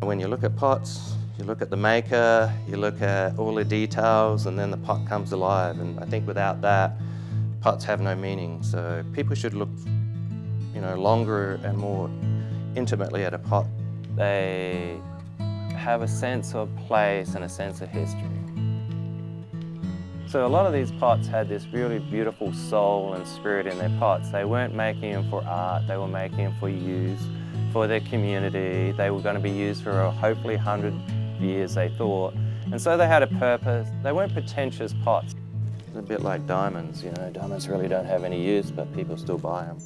When you look at pots, you look at the maker, you look at all the details, and then the pot comes alive. And I think without that, pots have no meaning. So people should look, longer and more intimately at a pot. They have a sense of place and a sense of history. So a lot of these pots had this really beautiful soul and spirit in their pots. They weren't making them for art, they were making them for use, for their community. They were going to be used for hopefully 100 years, they thought. And so they had a purpose. They weren't pretentious pots. It's a bit like diamonds, diamonds really don't have any use, but people still buy them.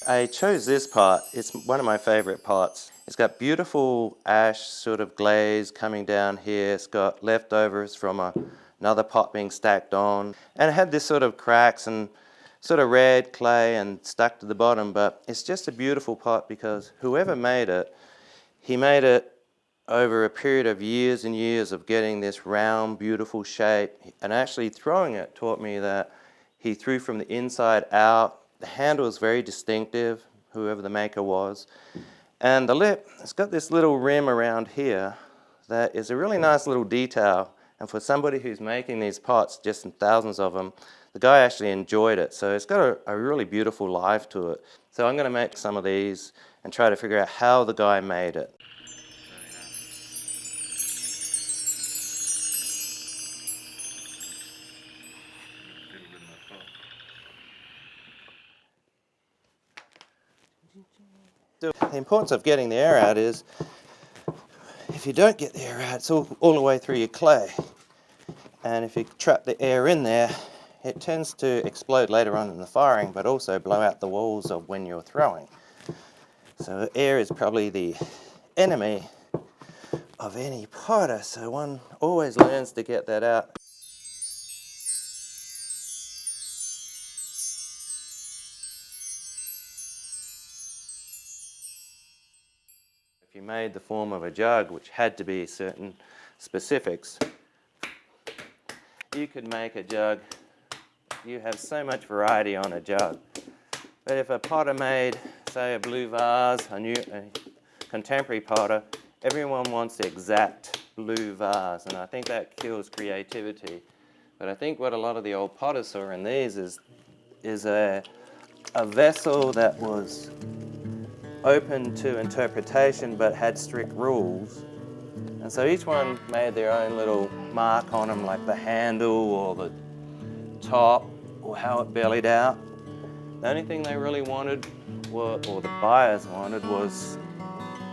I chose this pot. It's one of my favorite pots. It's got beautiful ash sort of glaze coming down here. It's got leftovers from another pot being stacked on. And it had this sort of cracks and sort of red clay and stuck to the bottom, but it's just a beautiful pot because whoever made it, he made it over a period of years and years of getting this round, beautiful shape. And actually throwing it taught me that he threw from the inside out. The handle is very distinctive, whoever the maker was. And the lip, it's got this little rim around here that is a really nice little detail. And for somebody who's making these pots, just thousands of them, the guy actually enjoyed it. So it's got a really beautiful life to it. So I'm going to make some of these and try to figure out how the guy made it. The importance of getting the air out is, if you don't get the air out, it's all the way through your clay. And if you trap the air in there, it tends to explode later on in the firing, but also blow out the walls of when you're throwing. So air is probably the enemy of any potter, so one always learns to get that out. If you made the form of a jug, which had to be certain specifics, you could make a jug. You have so much variety on a jug. But if a potter made, say, a blue vase, a contemporary potter, everyone wants the exact blue vase, and I think that kills creativity. But I think what a lot of the old potters saw in these is a vessel that was open to interpretation but had strict rules. And so each one made their own little mark on them, like the handle or the top or how it bellied out. The only thing they really wanted, or the buyers wanted, was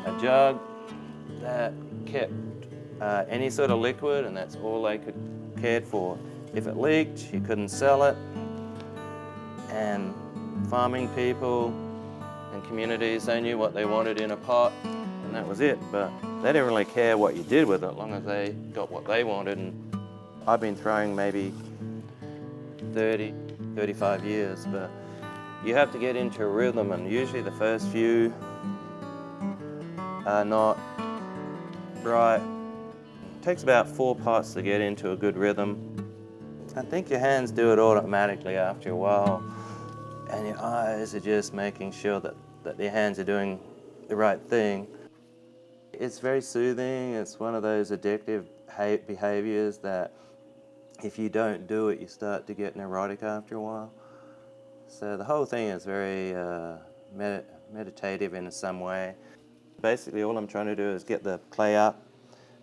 a jug that kept any sort of liquid, and that's all they cared for. If it leaked, you couldn't sell it. And farming people and communities, they knew what they wanted in a pot, and that was it. But they didn't really care what you did with it, as long as they got what they wanted. And I've been throwing maybe 30, 35 years, but you have to get into a rhythm, and usually the first few are not right. It takes about 4 pots to get into a good rhythm. I think your hands do it automatically after a while, and your eyes are just making sure that your hands are doing the right thing. It's very soothing. It's one of those addictive behaviors that if you don't do it, you start to get neurotic after a while. So the whole thing is very meditative in some way. Basically, all I'm trying to do is get the clay up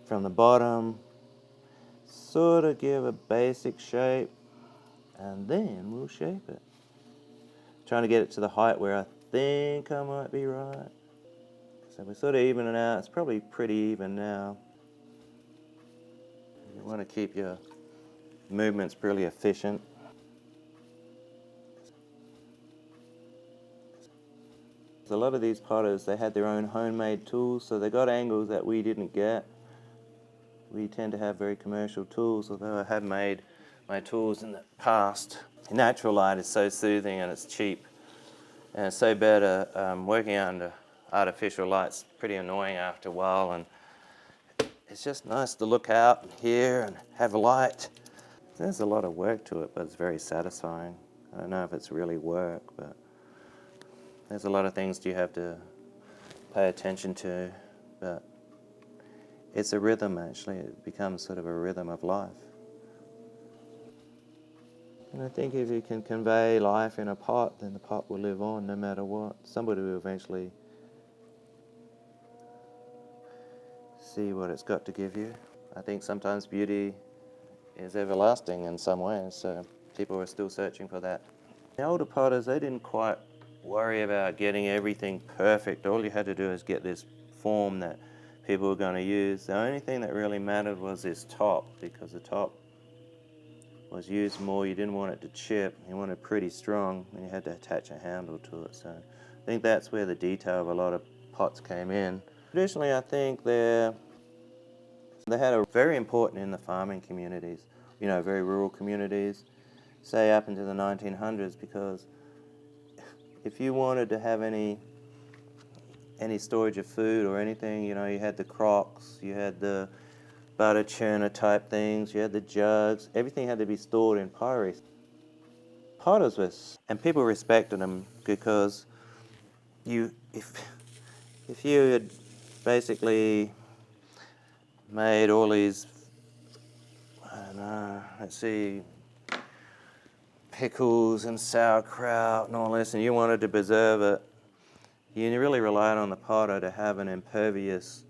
from the bottom, sort of give a basic shape, and then we'll shape it. Trying to get it to the height where I think I might be right. So we're sort of evening out. It's probably pretty even now. You want to keep your movements pretty efficient. A lot of these potters, they had their own homemade tools, so they got angles that we didn't get. We tend to have very commercial tools, although I have made my tools in the past. Natural light is so soothing and it's cheap. And it's so better. Working under artificial light's pretty annoying after a while, and it's just nice to look out and hear and have light. There's a lot of work to it, but it's very satisfying. I don't know if it's really work, but there's a lot of things you have to pay attention to, but it's a rhythm actually. It becomes sort of a rhythm of life. And I think if you can convey life in a pot, then the pot will live on no matter what. Somebody will eventually see what it's got to give you. I think sometimes beauty is everlasting in some ways, so people are still searching for that. The older potters, they didn't quite worry about getting everything perfect. All you had to do is get this form that people were going to use. The only thing that really mattered was this top, because the top was used more. You didn't want it to chip. You wanted it pretty strong, and you had to attach a handle to it. So I think that's where the detail of a lot of pots came in. Traditionally, I think they had a very important in the farming communities, you know, very rural communities, say up into the 1900s, because if you wanted to have any storage of food or anything, you know, you had the crocks, you had the butter churner type things, you had the jugs, everything had to be stored in pottery. Potters were, and people respected them because if you had basically made all these, I don't know, let's see, pickles and sauerkraut and all this, and you wanted to preserve it, you really relied on the potter to have an impervious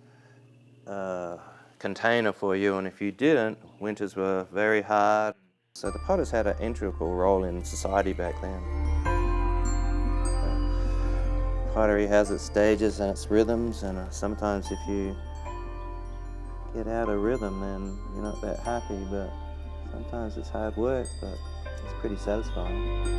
container for you, and if you didn't, winters were very hard. So the potters had an integral role in society back then. Pottery has its stages and its rhythms, and sometimes if you get out of rhythm, then you're not that happy, but sometimes it's hard work, but it's pretty satisfying.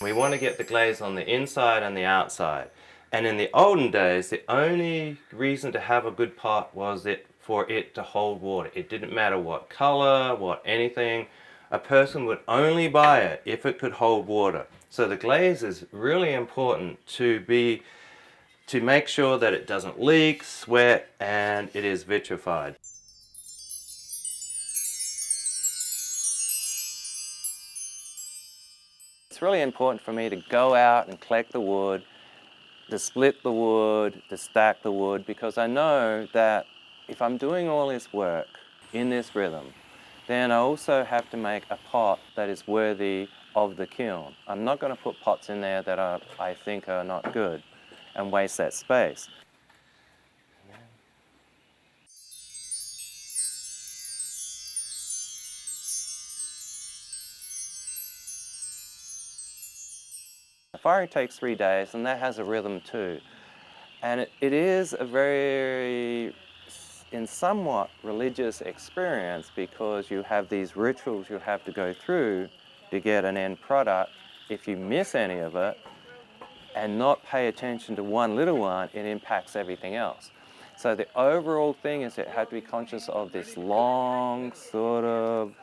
We want to get the glaze on the inside and the outside. And in the olden days, the only reason to have a good pot was for it to hold water. It didn't matter what color, what anything. A person would only buy it if it could hold water. So the glaze is really important to make sure that it doesn't leak, sweat, and it is vitrified. It's really important for me to go out and collect the wood, to split the wood, to stack the wood, because I know that if I'm doing all this work in this rhythm, then I also have to make a pot that is worthy of the kiln. I'm not going to put pots in there that I think are not good and waste that space. Firing takes 3 days, and that has a rhythm too. And it is a very, in somewhat religious experience, because you have these rituals you have to go through to get an end product. If you miss any of it and not pay attention to one little one, it impacts everything else. So the overall thing is that you have to be conscious of this long sort of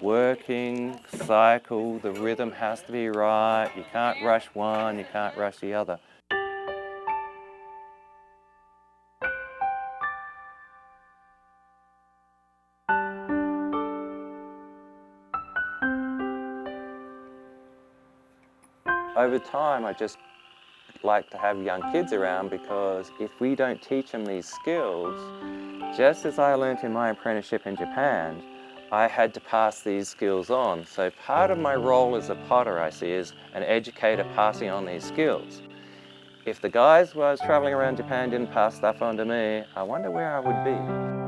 working cycle. The rhythm has to be right. You can't rush one, you can't rush the other. Over time, I just like to have young kids around, because if we don't teach them these skills, just as I learnt in my apprenticeship in Japan, I had to pass these skills on. So part of my role as a potter, I see, is an educator passing on these skills. If the guys who I was traveling around Japan didn't pass stuff on to me, I wonder where I would be.